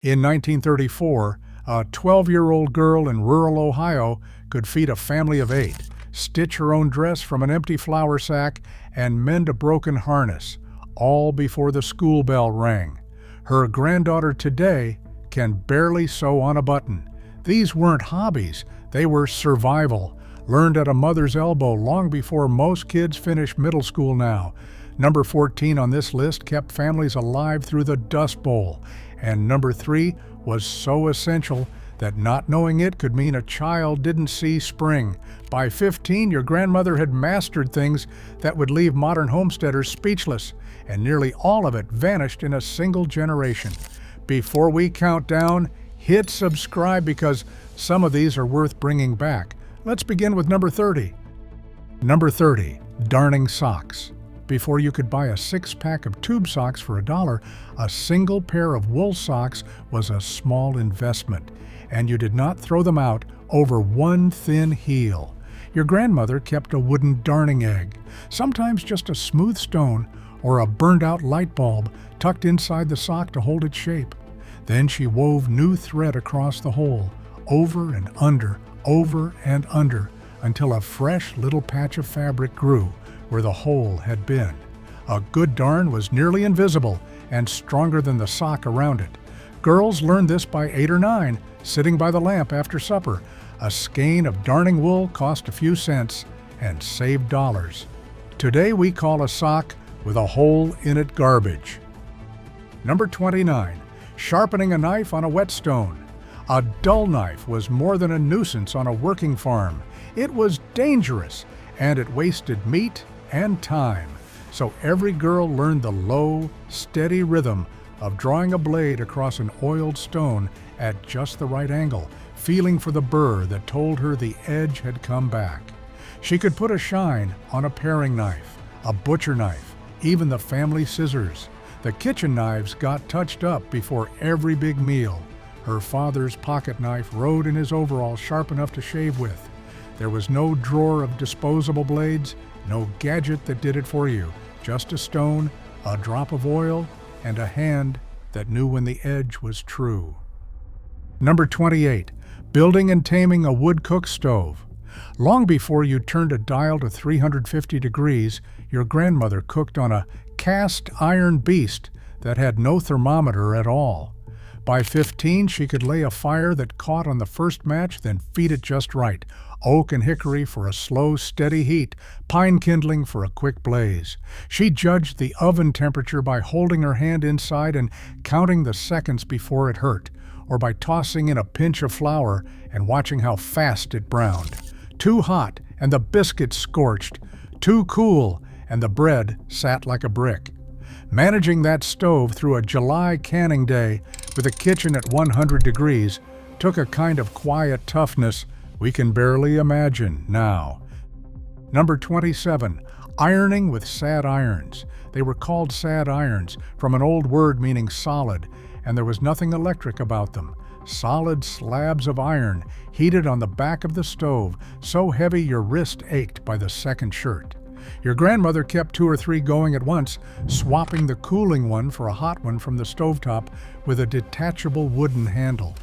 In 1934, a 12-year-old girl in rural Ohio could feed a family of 8, stitch her own dress from an empty flour sack, and mend a broken harness, all before the school bell rang. Her granddaughter today can barely sew on a button. These weren't hobbies, they were survival, learned at a mother's elbow long before most kids finish middle school now. Number 14 on this list kept families alive through the Dust Bowl, and number 3 was so essential that not knowing it could mean a child didn't see spring. By 15, your grandmother had mastered things that would leave modern homesteaders speechless, and nearly all of it vanished in a single generation. Before we count down, hit subscribe because some of these are worth bringing back. Let's begin with number 30. Number 30, darning socks. Before you could buy a 6-pack of tube socks for $1, a single pair of wool socks was a small investment, and you did not throw them out over one thin heel. Your grandmother kept a wooden darning egg, sometimes just a smooth stone or a burned-out light bulb tucked inside the sock to hold its shape. Then she wove new thread across the hole, over and under, until a fresh little patch of fabric grew where the hole had been. A good darn was nearly invisible and stronger than the sock around it. Girls learned this by 8 or 9, sitting by the lamp after supper. A skein of darning wool cost a few cents and saved dollars. Today we call a sock with a hole in it garbage. Number 29, sharpening a knife on a whetstone. A dull knife was more than a nuisance on a working farm. It was dangerous, and it wasted meat and time. So every girl learned the low, steady rhythm of drawing a blade across an oiled stone at just the right angle, feeling for the burr that told her the edge had come back. She could put a shine on a paring knife, a butcher knife, even the family scissors. The kitchen knives got touched up before every big meal. Her father's pocket knife rode in his overalls sharp enough to shave with. There was no drawer of disposable blades, no gadget that did it for you, just a stone, a drop of oil, and a hand that knew when the edge was true. Number 28, building and taming a wood cook stove. Long before you turned a dial to 350 degrees, your grandmother cooked on a cast iron beast that had no thermometer at all. By 15, she could lay a fire that caught on the first match, then feed it just right. Oak and hickory for a slow, steady heat, pine kindling for a quick blaze. She judged the oven temperature by holding her hand inside and counting the seconds before it hurt, or by tossing in a pinch of flour and watching how fast it browned. Too hot, and the biscuits scorched. Too cool, and the bread sat like a brick. Managing that stove through a July canning day with a kitchen at 100 degrees took a kind of quiet toughness we can barely imagine now. Number 27, ironing with sad irons. They were called sad irons from an old word meaning solid, and there was nothing electric about them. Solid slabs of iron heated on the back of the stove, so heavy your wrist ached by the second shirt. Your grandmother kept 2 or 3 going at once, swapping the cooling one for a hot one from the stovetop with a detachable wooden handle.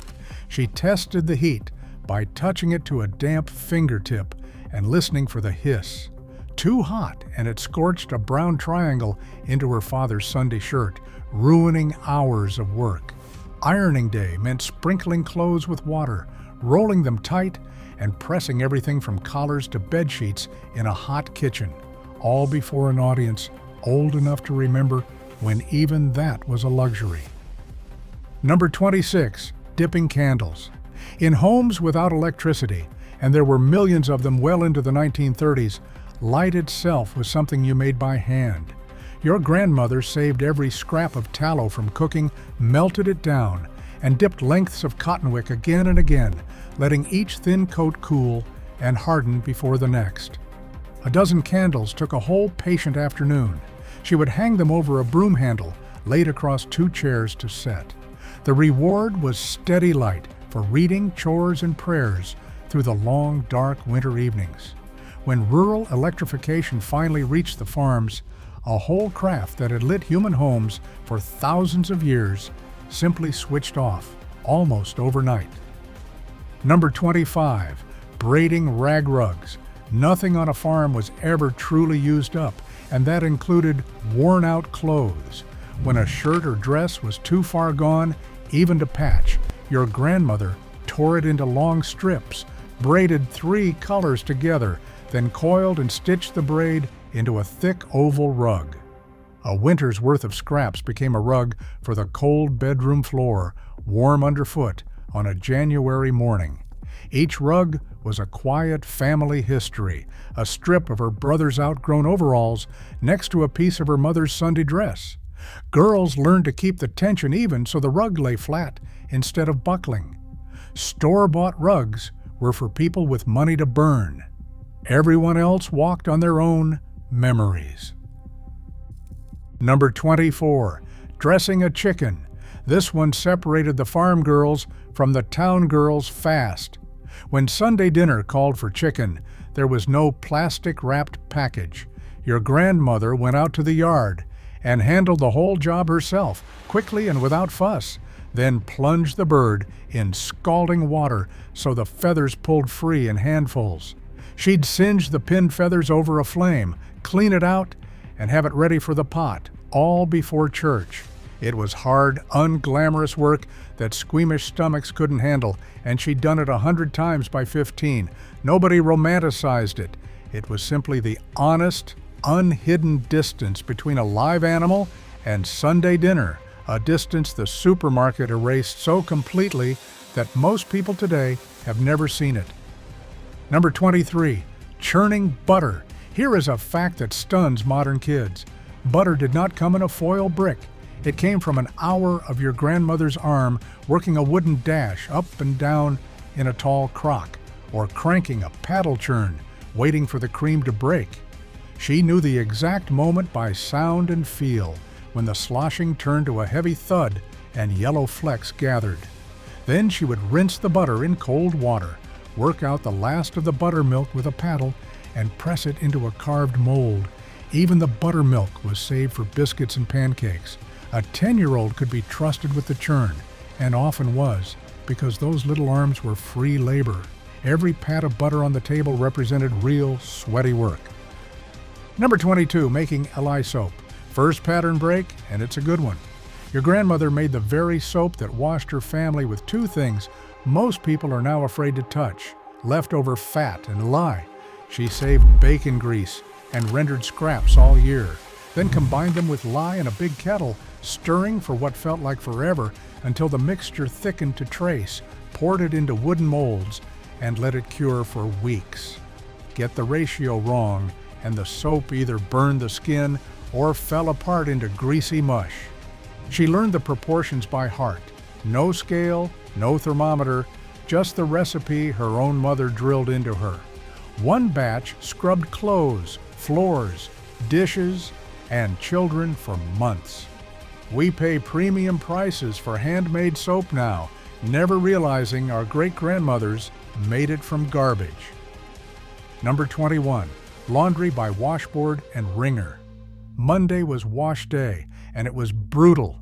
She tested the heat by touching it to a damp fingertip and listening for the hiss. Too hot, and it scorched a brown triangle into her father's Sunday shirt, ruining hours of work. Ironing day meant sprinkling clothes with water, rolling them tight, and pressing everything from collars to bed sheets in a hot kitchen, all before an audience old enough to remember when even that was a luxury. Number 26, dipping candles. In homes without electricity, and there were millions of them well into the 1930s, light itself was something you made by hand. Your grandmother saved every scrap of tallow from cooking, melted it down, and dipped lengths of cotton wick again and again, letting each thin coat cool and harden before the next. A dozen candles took a whole patient afternoon. She would hang them over a broom handle laid across 2 chairs to set. The reward was steady light for reading, chores, and prayers through the long, dark winter evenings. When rural electrification finally reached the farms, a whole craft that had lit human homes for thousands of years simply switched off, almost overnight. Number 25. Braiding rag rugs. Nothing on a farm was ever truly used up, and that included worn-out clothes. When a shirt or dress was too far gone, even to patch, your grandmother tore it into long strips, braided 3 colors together, then coiled and stitched the braid into a thick oval rug. A winter's worth of scraps became a rug for the cold bedroom floor, warm underfoot, on a January morning. Each rug was a quiet family history, a strip of her brother's outgrown overalls next to a piece of her mother's Sunday dress. Girls learned to keep the tension even so the rug lay flat instead of buckling. Store-bought rugs were for people with money to burn. Everyone else walked on their own memories. Number 24. Dressing a chicken. This one separated the farm girls from the town girls fast. When Sunday dinner called for chicken, there was no plastic-wrapped package. Your grandmother went out to the yard and handled the whole job herself, quickly and without fuss, then plunged the bird in scalding water so the feathers pulled free in handfuls. She'd singe the pinned feathers over a flame, clean it out, and have it ready for the pot, all before church. It was hard, unglamorous work that squeamish stomachs couldn't handle, and she'd done it 100 times by 15. Nobody romanticized it. It was simply the honest, unhidden distance between a live animal and Sunday dinner, a distance the supermarket erased so completely that most people today have never seen it. Number 23. Churning butter. Here is a fact that stuns modern kids. Butter did not come in a foil brick. It came from an hour of your grandmother's arm working a wooden dash up and down in a tall crock, or cranking a paddle churn, waiting for the cream to break. She knew the exact moment by sound and feel, when the sloshing turned to a heavy thud and yellow flecks gathered. Then she would rinse the butter in cold water, work out the last of the buttermilk with a paddle, and press it into a carved mold. Even the buttermilk was saved for biscuits and pancakes. A 10-year-old could be trusted with the churn, and often was, because those little arms were free labor. Every pat of butter on the table represented real, sweaty work. Number 22, making Eli soap. First pattern break, and it's a good one. Your grandmother made the very soap that washed her family with 2 things most people are now afraid to touch: leftover fat and lye. She saved bacon grease and rendered scraps all year, then combined them with lye in a big kettle, stirring for what felt like forever until the mixture thickened to trace, poured it into wooden molds, and let it cure for weeks. Get the ratio wrong, and the soap either burned the skin or fell apart into greasy mush. She learned the proportions by heart. No scale, no thermometer, just the recipe her own mother drilled into her. One batch scrubbed clothes, floors, dishes, and children for months. We pay premium prices for handmade soap now, never realizing our great-grandmothers made it from garbage. Number 21. Laundry by washboard and wringer. Monday was wash day, and it was brutal.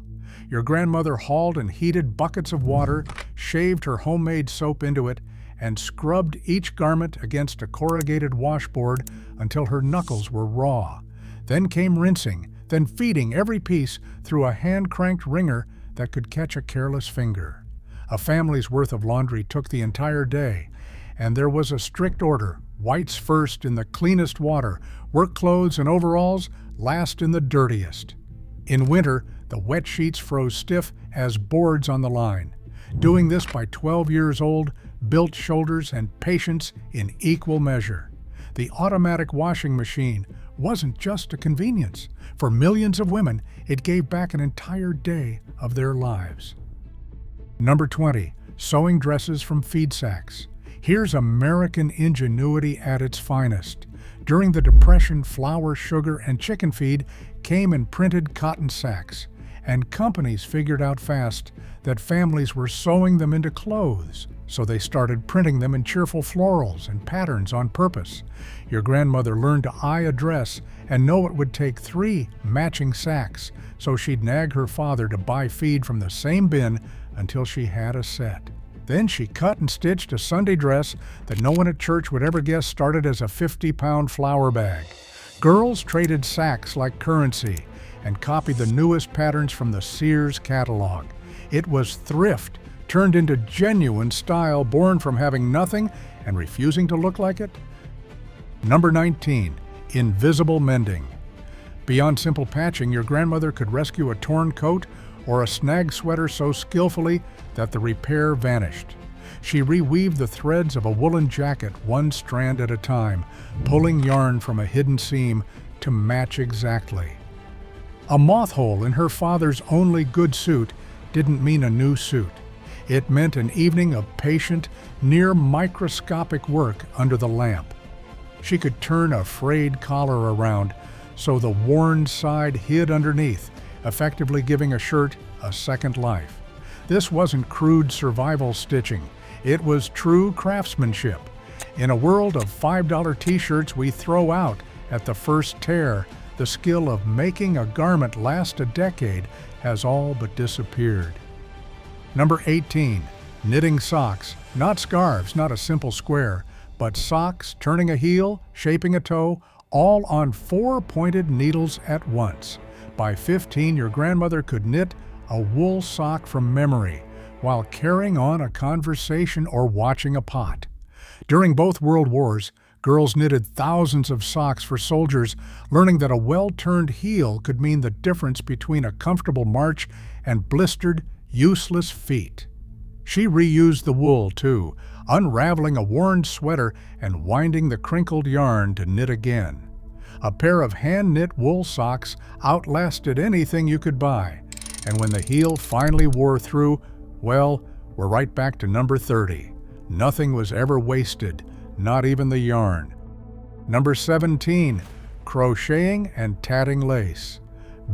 Your grandmother hauled and heated buckets of water, shaved her homemade soap into it, and scrubbed each garment against a corrugated washboard until her knuckles were raw. Then came rinsing, then feeding every piece through a hand-cranked wringer that could catch a careless finger. A family's worth of laundry took the entire day, and there was a strict order: whites first in the cleanest water, work clothes and overalls last in the dirtiest. In winter, the wet sheets froze stiff as boards on the line. Doing this by 12 years old built shoulders and patience in equal measure. The automatic washing machine wasn't just a convenience. For millions of women, it gave back an entire day of their lives. Number 20. Sewing dresses from feed sacks. Here's American ingenuity at its finest. During the Depression, flour, sugar, and chicken feed came in printed cotton sacks. and companies figured out fast that families were sewing them into clothes, so they started printing them in cheerful florals and patterns on purpose. Your grandmother learned to eye a dress and know it would take 3 matching sacks, so she'd nag her father to buy feed from the same bin until she had a set. Then she cut and stitched a Sunday dress that no one at church would ever guess started as a 50-pound flour bag. Girls traded sacks like currency and copied the newest patterns from the Sears catalog. It was thrift turned into genuine style, born from having nothing and refusing to look like it. Number 19. Invisible mending. Beyond simple patching, your grandmother could rescue a torn coat or a snag sweater so skillfully that the repair vanished. She reweaved the threads of a woolen jacket one strand at a time, pulling yarn from a hidden seam to match exactly. A moth hole in her father's only good suit didn't mean a new suit. It meant an evening of patient, near microscopic work under the lamp. She could turn a frayed collar around so the worn side hid underneath, effectively giving a shirt a second life. This wasn't crude survival stitching. It was true craftsmanship. In a world of $5 t-shirts we throw out at the first tear, the skill of making a garment last a decade has all but disappeared. Number 18. Knitting socks. Not scarves, not a simple square, but socks, turning a heel, shaping a toe, all on 4 pointed needles at once. By 15, your grandmother could knit a wool sock from memory while carrying on a conversation or watching a pot. During both World Wars, girls knitted thousands of socks for soldiers, learning that a well-turned heel could mean the difference between a comfortable march and blistered, useless feet. She reused the wool, too, unraveling a worn sweater and winding the crinkled yarn to knit again. A pair of hand-knit wool socks outlasted anything you could buy, and when the heel finally wore through, well, we're right back to number 30. Nothing was ever wasted, not even the yarn. Number 17. Crocheting and tatting lace.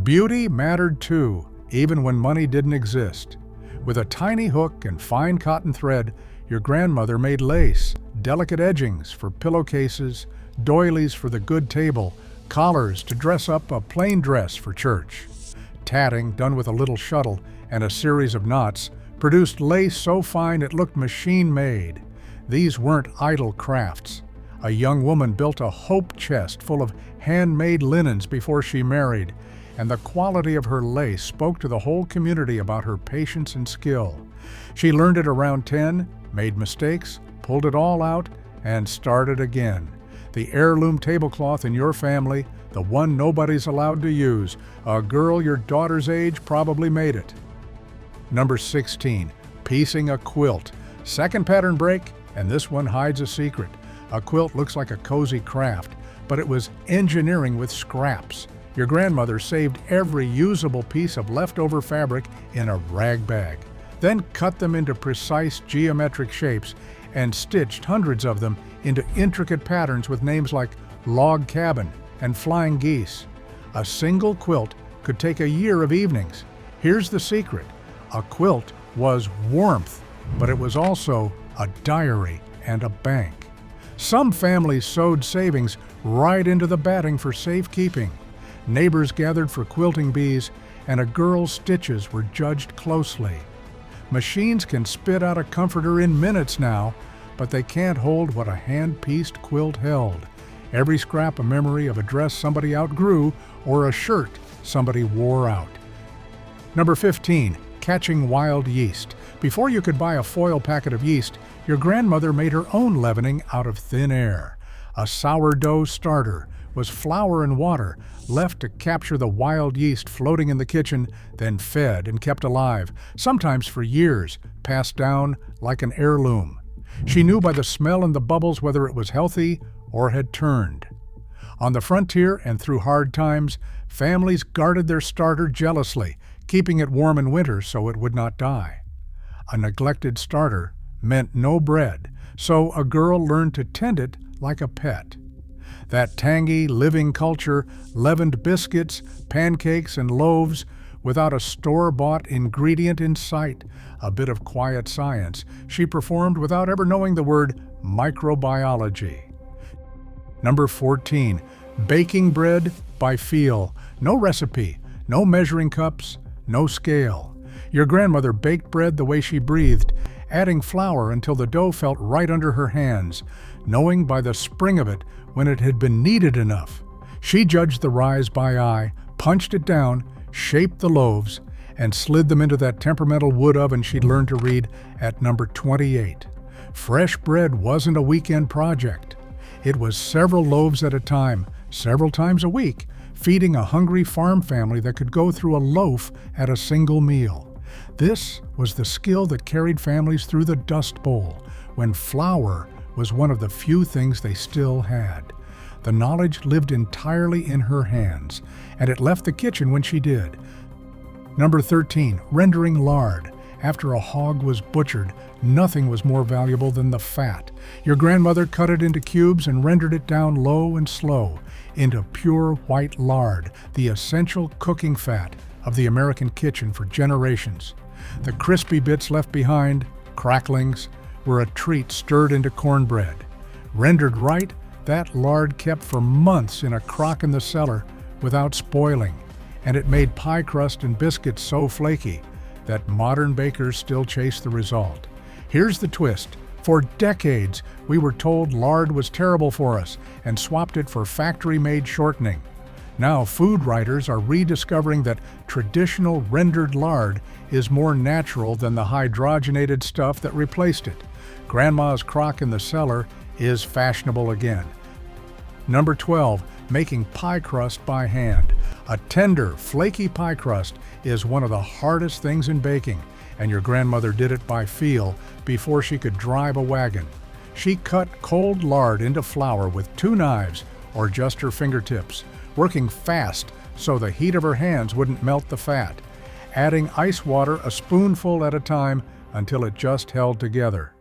Beauty mattered too, even when money didn't exist. With a tiny hook and fine cotton thread, your grandmother made lace, delicate edgings for pillowcases, doilies for the good table, collars to dress up a plain dress for church. Tatting, done with a little shuttle and a series of knots, produced lace so fine it looked machine-made. These weren't idle crafts. A young woman built a hope chest full of handmade linens before she married, and the quality of her lace spoke to the whole community about her patience and skill. She learned it around 10, made mistakes, pulled it all out, and started again. The heirloom tablecloth in your family, the one nobody's allowed to use, a girl your daughter's age probably made it. Number 16. Piecing a quilt. Second pattern break, and this one hides a secret. A quilt looks like a cozy craft, but it was engineering with scraps. Your grandmother saved every usable piece of leftover fabric in a rag bag, then cut them into precise geometric shapes and stitched hundreds of them into intricate patterns with names like log cabin and flying geese. A single quilt could take a year of evenings. Here's the secret. A quilt was warmth, but it was also a diary and a bank. Some families sewed savings right into the batting for safekeeping. Neighbors gathered for quilting bees, and a girl's stitches were judged closely. Machines can spit out a comforter in minutes now, but they can't hold what a hand-pieced quilt held. Every scrap a memory of a dress somebody outgrew or a shirt somebody wore out. Number 15. Catching wild yeast. Before you could buy a foil packet of yeast, your grandmother made her own leavening out of thin air. A sourdough starter was flour and water left to capture the wild yeast floating in the kitchen, then fed and kept alive, sometimes for years, passed down like an heirloom. She knew by the smell and the bubbles whether it was healthy or had turned. On the frontier and through hard times, families guarded their starter jealously, keeping it warm in winter so it would not die. A neglected starter meant no bread, so a girl learned to tend it like a pet. That tangy, living culture leavened biscuits, pancakes, and loaves without a store-bought ingredient in sight. A bit of quiet science she performed without ever knowing the word microbiology. Number 14. Baking bread by feel. No recipe, no measuring cups, no scale. Your grandmother baked bread the way she breathed, adding flour until the dough felt right under her hands, knowing by the spring of it when it had been kneaded enough. She judged the rise by eye, punched it down, shaped the loaves, and slid them into that temperamental wood oven she'd learned to read at number 28. Fresh bread wasn't a weekend project. It was several loaves at a time, several times a week, feeding a hungry farm family that could go through a loaf at a single meal. This was the skill that carried families through the Dust Bowl, when flour was one of the few things they still had. The knowledge lived entirely in her hands, and it left the kitchen when she did. Number 13, rendering lard. After a hog was butchered, nothing was more valuable than the fat. Your grandmother cut it into cubes and rendered it down low and slow into pure white lard, the essential cooking fat of the American kitchen for generations. The crispy bits left behind, cracklings, were a treat stirred into cornbread. Rendered right, that lard kept for months in a crock in the cellar without spoiling, and it made pie crust and biscuits so flaky that modern bakers still chase the result. Here's the twist. For decades, we were told lard was terrible for us and swapped it for factory-made shortening. Now, food writers are rediscovering that traditional rendered lard is more natural than the hydrogenated stuff that replaced it. Grandma's crock in the cellar is fashionable again. Number 12, making pie crust by hand. A tender, flaky pie crust is one of the hardest things in baking, and your grandmother did it by feel before she could drive a wagon. She cut cold lard into flour with 2 knives or just her fingertips, working fast so the heat of her hands wouldn't melt the fat, adding ice water a spoonful at a time until it just held together.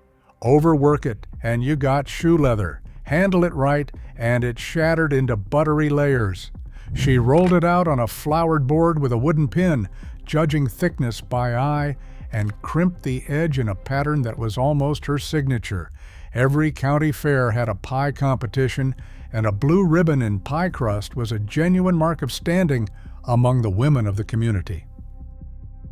Overwork it and you got shoe leather. Handle it right and it shattered into buttery layers. She rolled it out on a floured board with a wooden pin, judging thickness by eye, and crimped the edge in a pattern that was almost her signature. Every county fair had a pie competition, and a blue ribbon in pie crust was a genuine mark of standing among the women of the community.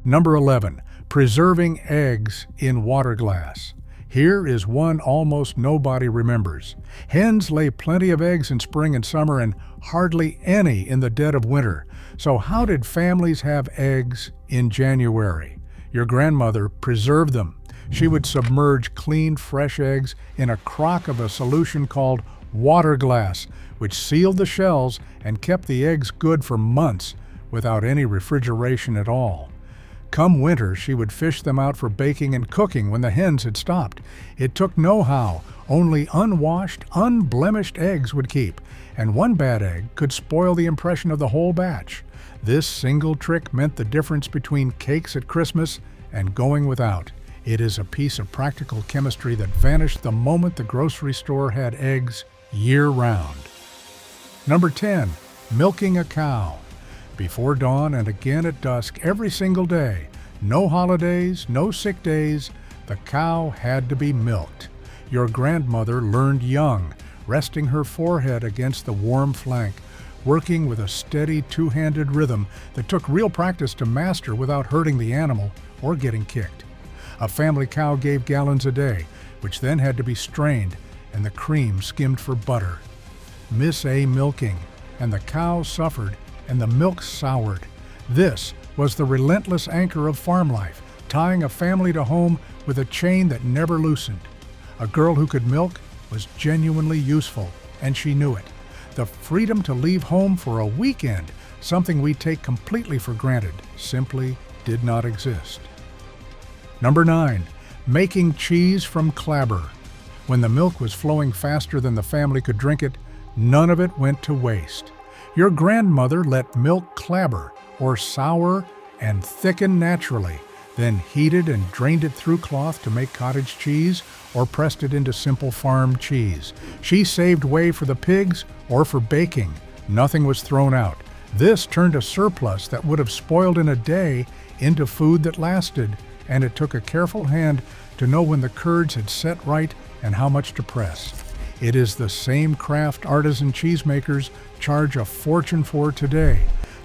Number 11, preserving eggs in water glass. Here is one almost nobody remembers. Hens lay plenty of eggs in spring and summer and hardly any in the dead of winter. So how did families have eggs in January? Your grandmother preserved them. She would submerge clean, fresh eggs in a crock of a solution called water glass, which sealed the shells and kept the eggs good for months without any refrigeration at all. Come winter, she would fish them out for baking and cooking when the hens had stopped. It took no how. Only unwashed, unblemished eggs would keep, and one bad egg could spoil the impression of the whole batch. This single trick meant the difference between cakes at Christmas and going without. It is a piece of practical chemistry that vanished the moment the grocery store had eggs year-round. Number 10, milking a cow. Before dawn and again at dusk every single day, no holidays, no sick days, the cow had to be milked. Your grandmother learned young, resting her forehead against the warm flank, working with a steady two-handed rhythm that took real practice to master without hurting the animal or getting kicked. A family cow gave gallons a day, which then had to be strained and the cream skimmed for butter. Miss A milking, and the cow suffered and the milk soured. This was the relentless anchor of farm life, tying a family to home with a chain that never loosened. A girl who could milk was genuinely useful, and she knew it. The freedom to leave home for a weekend, something we take completely for granted, simply did not exist. Number 9, making cheese from clabber. When the milk was flowing faster than the family could drink it, none of it went to waste. Your grandmother let milk clabber, or sour and thicken naturally, then heated and drained it through cloth to make cottage cheese or pressed it into simple farm cheese. She saved way for the pigs or for baking. Nothing was thrown out. This turned a surplus that would have spoiled in a day into food that lasted, and it took a careful hand to know when the curds had set right and how much to press. It is the same craft artisan cheesemakers charge a fortune for today,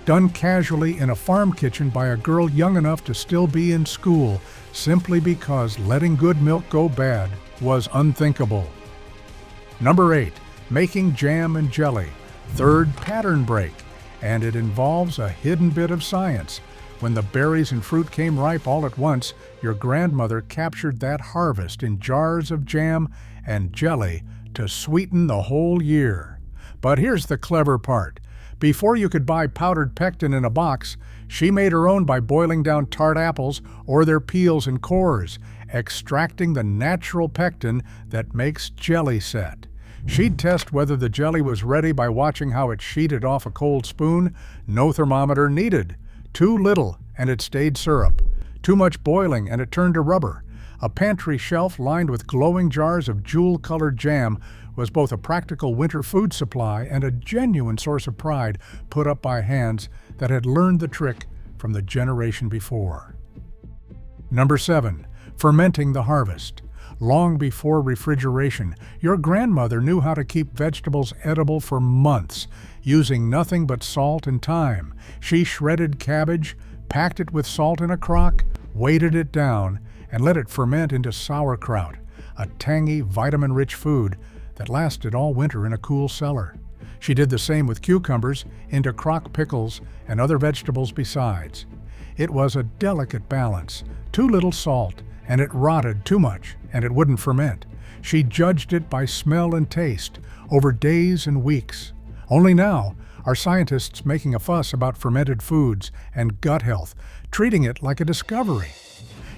done casually in a farm kitchen by a girl young enough to still be in school, simply because letting good milk go bad was unthinkable. Number 8, making jam and jelly. Third pattern break, and it involves a hidden bit of science. When the berries and fruit came ripe all at once, your grandmother captured that harvest in jars of jam and jelly to sweeten the whole year. But here's the clever part. Before you could buy powdered pectin in a box, she made her own by boiling down tart apples or their peels and cores, extracting the natural pectin that makes jelly set. She'd test whether the jelly was ready by watching how it sheeted off a cold spoon. No thermometer needed. Too little, and it stayed syrup. Too much boiling, and it turned to rubber. A pantry shelf lined with glowing jars of jewel-colored jam was both a practical winter food supply and a genuine source of pride put up by hands that had learned the trick from the generation before. Number 7, fermenting the harvest. Long before refrigeration, your grandmother knew how to keep vegetables edible for months, using nothing but salt and thyme. She shredded cabbage, packed it with salt in a crock, weighted it down, and let it ferment into sauerkraut, a tangy, vitamin-rich food that lasted all winter in a cool cellar. She did the same with cucumbers, into crock pickles and other vegetables besides. It was a delicate balance, too little salt, and it rotted too much, and it wouldn't ferment. She judged it by smell and taste, over days and weeks. Only now are scientists making a fuss about fermented foods and gut health, treating it like a discovery.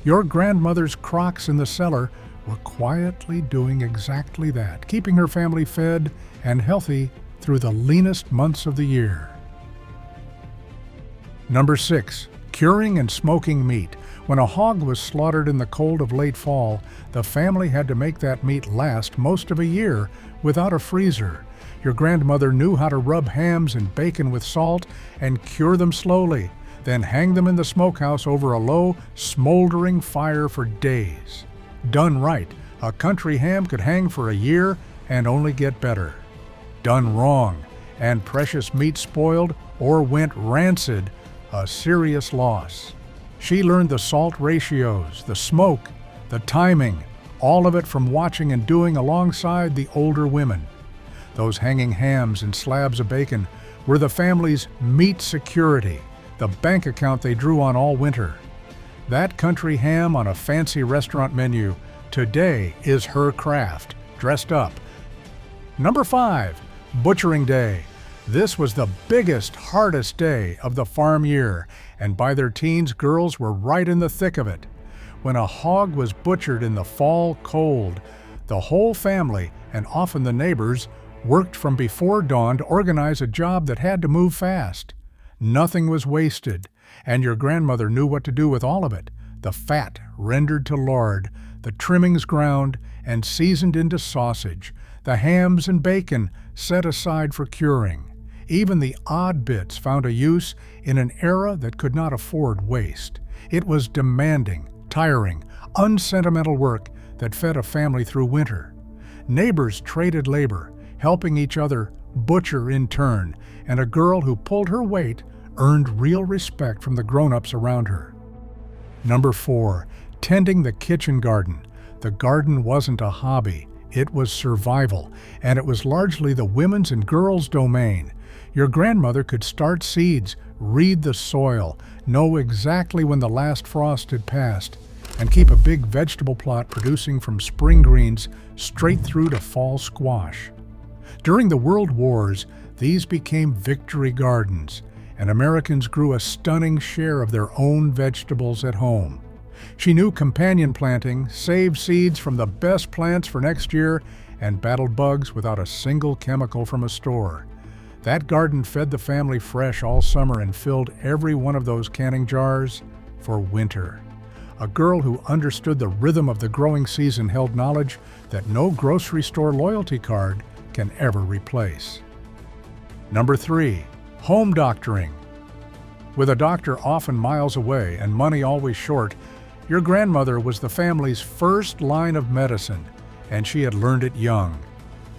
Your grandmother's crocks in the cellar were quietly doing exactly that, keeping her family fed and healthy through the leanest months of the year. Number 6, curing and smoking meat. When a hog was slaughtered in the cold of late fall, the family had to make that meat last most of a year without a freezer. Your grandmother knew how to rub hams and bacon with salt and cure them slowly, then hang them in the smokehouse over a low, smoldering fire for days. Done right, a country ham could hang for a year and only get better. Done wrong, and precious meat spoiled or went rancid, a serious loss. She learned the salt ratios, the smoke, the timing, all of it from watching and doing alongside the older women. Those hanging hams and slabs of bacon were the family's meat security, the bank account they drew on all winter. That country ham on a fancy restaurant menu today is her craft, dressed up. Number 5, butchering day. This was the biggest, hardest day of the farm year, and by their teens, girls were right in the thick of it. When a hog was butchered in the fall cold, the whole family, and often the neighbors, worked from before dawn to organize a job that had to move fast. Nothing was wasted, and your grandmother knew what to do with all of it. The fat rendered to lard, the trimmings ground and seasoned into sausage, the hams and bacon set aside for curing. Even the odd bits found a use in an era that could not afford waste. It was demanding, tiring, unsentimental work that fed a family through winter. Neighbors traded labor, helping each other butcher in turn, and a girl who pulled her weight earned real respect from the grown-ups around her. Number 4, tending the kitchen garden. The garden wasn't a hobby, it was survival, and it was largely the women's and girls' domain. Your grandmother could start seeds, read the soil, know exactly when the last frost had passed, and keep a big vegetable plot producing from spring greens straight through to fall squash. During the World Wars, these became victory gardens, and Americans grew a stunning share of their own vegetables at home. She knew companion planting, saved seeds from the best plants for next year, and battled bugs without a single chemical from a store. That garden fed the family fresh all summer and filled every one of those canning jars for winter. A girl who understood the rhythm of the growing season held knowledge that no grocery store loyalty card can ever replace. Number 3, Home doctoring. With a doctor often miles away and money always short, your grandmother was the family's first line of medicine, and she had learned it young.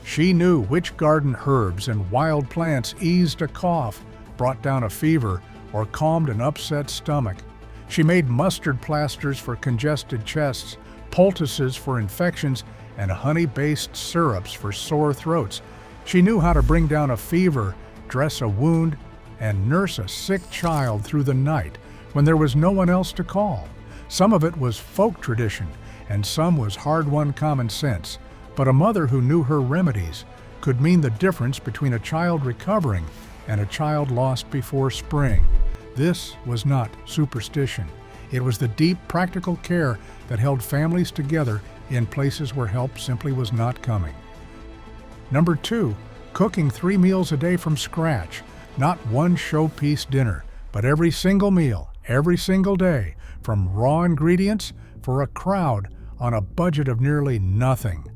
She knew which garden herbs and wild plants eased a cough, brought down a fever, or calmed an upset stomach. She made mustard plasters for congested chests, poultices for infections, and honey-based syrups for sore throats. She knew how to bring down a fever, dress a wound, and nurse a sick child through the night when there was no one else to call. Some of it was folk tradition, and some was hard-won common sense. But a mother who knew her remedies could mean the difference between a child recovering and a child lost before spring. This was not superstition. It was the deep practical care that held families together in places where help simply was not coming. Number 2, cooking 3 meals a day from scratch. Not one showpiece dinner, but every single meal, every single day, from raw ingredients for a crowd on a budget of nearly nothing.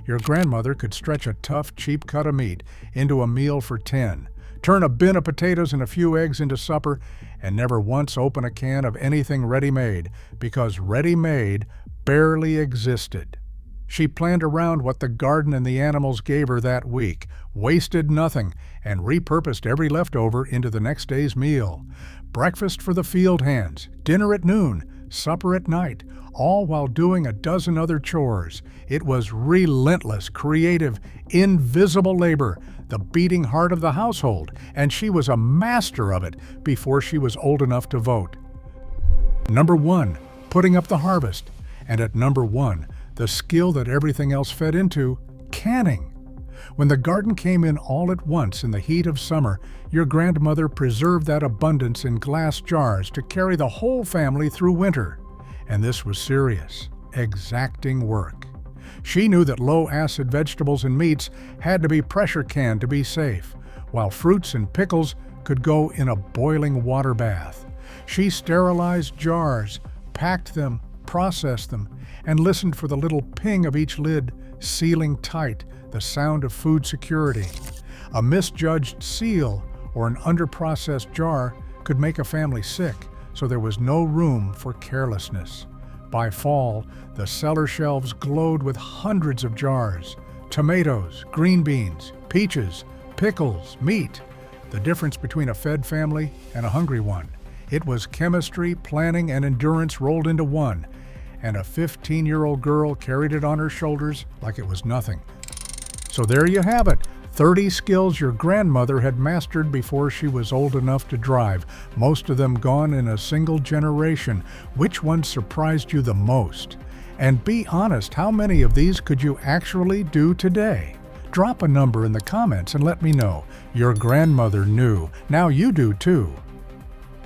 Your grandmother could stretch a tough, cheap cut of meat into a meal for 10, turn a bin of potatoes and a few eggs into supper, and never once open a can of anything ready-made, because ready-made barely existed. She planned around what the garden and the animals gave her that week, wasted nothing, and repurposed every leftover into the next day's meal. Breakfast for the field hands, dinner at noon, supper at night, all while doing a dozen other chores. It was relentless, creative, invisible labor, the beating heart of the household, and she was a master of it before she was old enough to vote. Number 1, putting up the harvest. And at number 1, the skill that everything else fed into, canning. When the garden came in all at once in the heat of summer, your grandmother preserved that abundance in glass jars to carry the whole family through winter. And this was serious, exacting work. She knew that low-acid vegetables and meats had to be pressure canned to be safe, while fruits and pickles could go in a boiling water bath. She sterilized jars, packed them, processed them, and listened for the little ping of each lid, sealing tight, the sound of food security. A misjudged seal or an underprocessed jar could make a family sick, so there was no room for carelessness. By fall, the cellar shelves glowed with hundreds of jars: tomatoes, green beans, peaches, pickles, meat. The difference between a fed family and a hungry one. It was chemistry, planning, and endurance rolled into one, and a 15-year-old girl carried it on her shoulders like it was nothing. So there you have it, 30 skills your grandmother had mastered before she was old enough to drive, most of them gone in a single generation. Which one surprised you the most? And be honest, how many of these could you actually do today? Drop a number in the comments and let me know. Your grandmother knew. Now you do too.